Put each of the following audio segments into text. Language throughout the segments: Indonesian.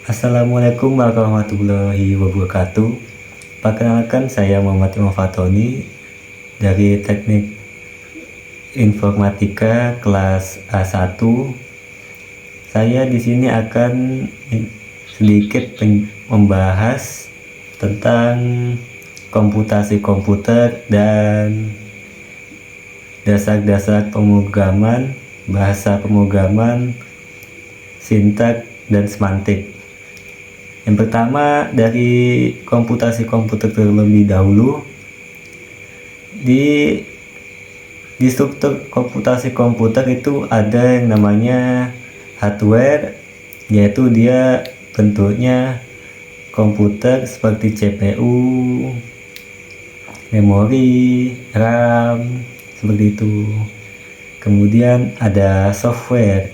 Assalamualaikum warahmatullahi wabarakatuh. Perkenalkan, saya Muhammad Imam Fatoni dari Teknik Informatika kelas A1. Saya di sini akan sedikit membahas tentang komputasi komputer dan dasar-dasar pemrograman, bahasa pemrograman, sintaks dan semantik. Yang pertama, dari komputasi komputer terlebih dahulu. Di struktur komputasi komputer itu ada yang namanya hardware, yaitu dia bentuknya komputer seperti CPU, memori, RAM, seperti itu. Kemudian ada software.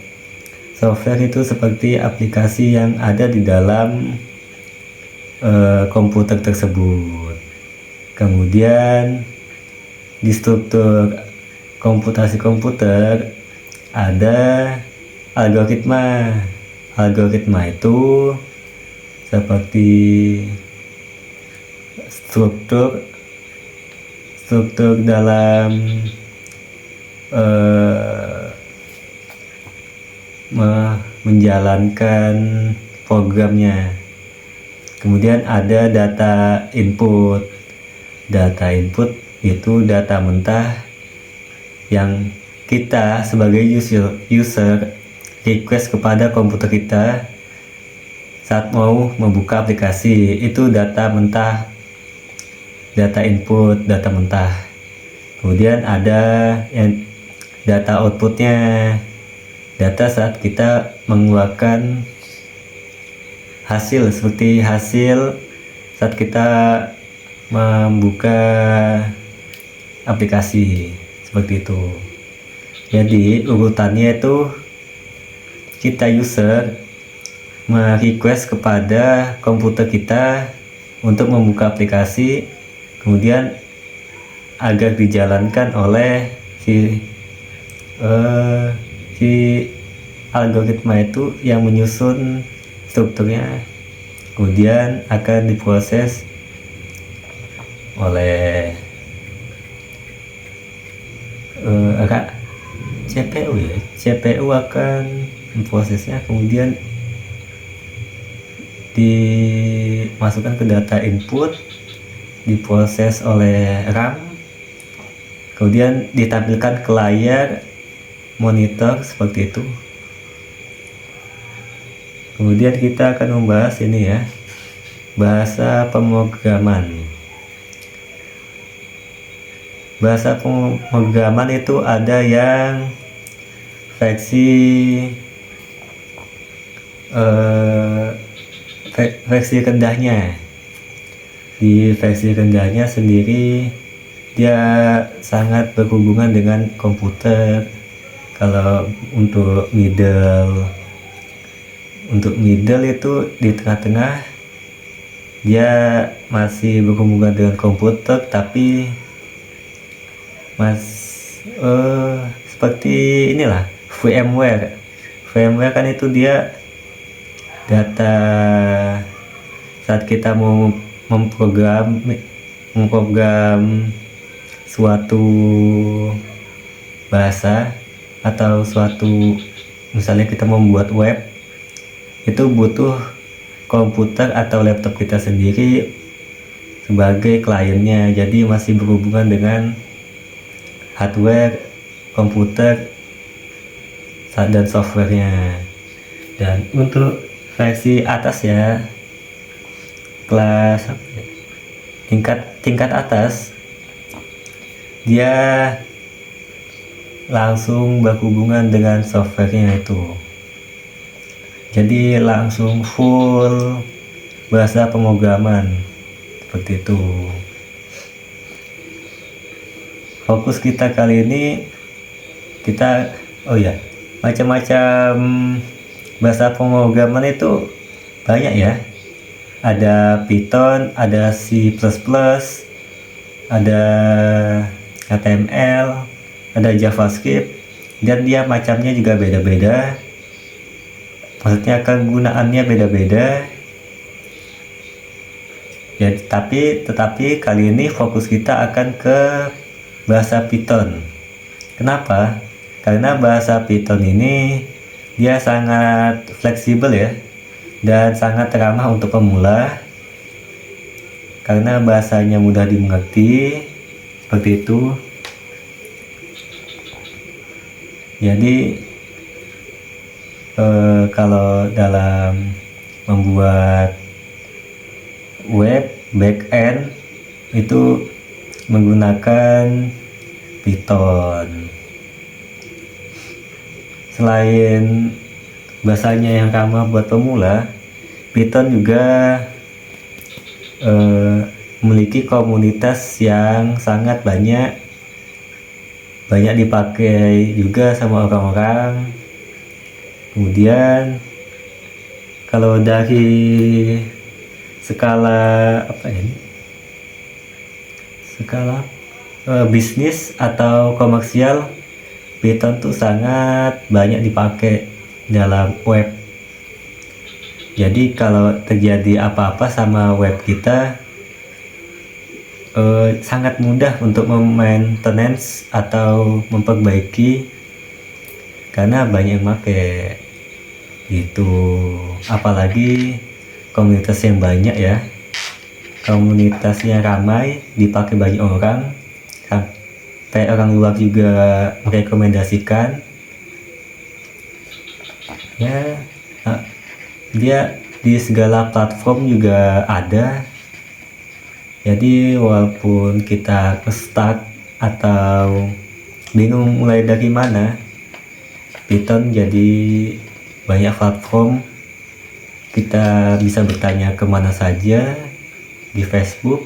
Software itu seperti aplikasi yang ada di dalam komputer tersebut. Kemudian di struktur komputasi komputer ada algoritma. Algoritma itu seperti struktur dalam menjalankan programnya. Kemudian ada data input. Data input itu data mentah yang kita sebagai user request kepada komputer kita saat mau membuka aplikasi. Itu data mentah, data input, data mentah. Kemudian ada yang data outputnya, data saat kita mengeluarkan hasil, seperti hasil saat kita membuka aplikasi, seperti itu. Jadi urutannya itu kita user merequest kepada komputer kita untuk membuka aplikasi, kemudian agar dijalankan oleh si algoritma itu yang menyusun strukturnya, kemudian akan diproses oleh CPU ya. CPU akan memprosesnya, kemudian dimasukkan ke data input, diproses oleh RAM, kemudian ditampilkan ke layar monitor, seperti itu. Kemudian kita akan membahas ini ya, bahasa pemrograman. Bahasa pemrograman itu ada yang versi rendahnya. Di versi rendahnya sendiri dia sangat berhubungan dengan komputer. Kalau untuk middle itu di tengah-tengah, dia masih berhubungan dengan komputer, tapi seperti inilah VMware. VMware kan itu dia data saat kita mau memprogram suatu bahasa atau suatu, misalnya kita membuat web, itu butuh komputer atau laptop kita sendiri sebagai kliennya. Jadi masih berhubungan dengan hardware, komputer, dan softwarenya. Dan untuk versi atas ya, kelas tingkat atas, dia langsung berhubungan dengan softwarenya itu. Jadi langsung full bahasa pemrograman, seperti itu. Fokus kita kali ini kita macam-macam bahasa pemrograman itu banyak ya. Ada Python, ada C++, ada HTML, ada JavaScript, dan dia macamnya juga beda-beda. Maksudnya kegunaannya beda-beda ya, tetapi kali ini fokus kita akan ke bahasa Python. Kenapa? Karena bahasa Python ini dia sangat fleksibel ya, dan sangat ramah untuk pemula karena bahasanya mudah dimengerti, seperti itu. Jadi kalau dalam membuat web backend itu menggunakan Python. Selain bahasanya yang ramah buat pemula, Python juga memiliki komunitas yang sangat banyak dipakai juga sama orang-orang. Kemudian kalau dari skala bisnis atau komersial, Python tuh sangat banyak dipakai dalam web. Jadi kalau terjadi apa-apa sama web kita, sangat mudah untuk maintenance atau memperbaiki karena banyak yang pakai gitu. Apalagi komunitas yang banyak ya, komunitasnya ramai, dipakai banyak orang, sampai orang luar juga merekomendasikan ya. Dia di segala platform juga ada. Jadi walaupun kita stuck atau bingung mulai dari mana, Python jadi banyak platform. Kita bisa bertanya kemana saja, di Facebook,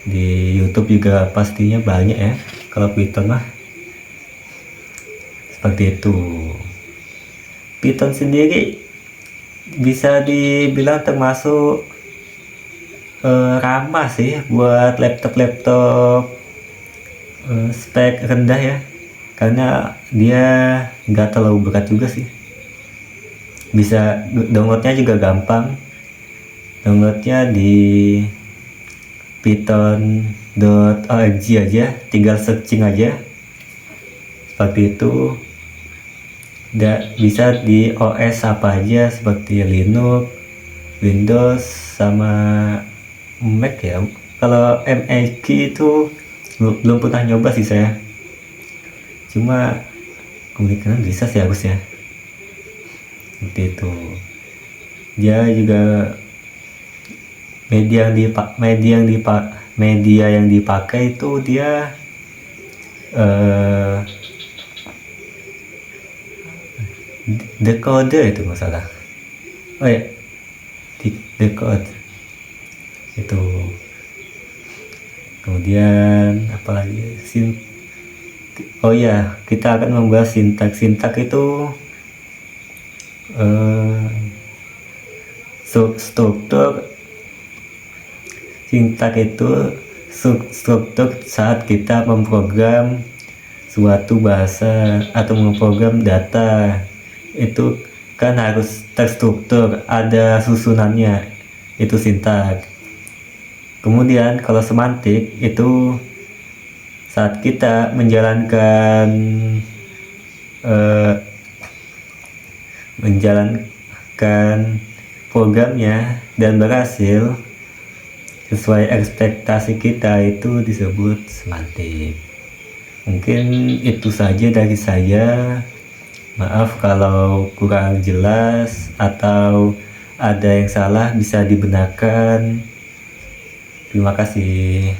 di YouTube juga pastinya banyak ya kalau Python mah. Seperti itu. Python sendiri bisa dibilang termasuk ramah sih buat laptop spek rendah ya, karena dia nggak terlalu berat juga sih. Bisa downloadnya juga gampang, downloadnya di python.org aja, tinggal searching aja seperti itu. Bisa di OS apa aja seperti Linux, Windows, sama Mac ya. Kalau Mac itu belum pernah nyoba sih saya, cuma kemungkinan bisa sih harusnya. Seperti itu. Dia juga media yang dipakai itu dia decoder itu masalah. Oh ya, decode itu. Kemudian apalagi oh ya, kita akan membahas sintak itu struktur. Sintak itu struktur saat kita memprogram suatu bahasa atau memprogram data, itu kan harus terstruktur, ada susunannya, itu sintak. Kemudian kalau semantik itu saat kita menjalankan programnya dan berhasil sesuai ekspektasi kita, itu disebut semantik. Mungkin itu saja dari saya. Maaf kalau kurang jelas atau ada yang salah, bisa dibenarkan. Terima kasih.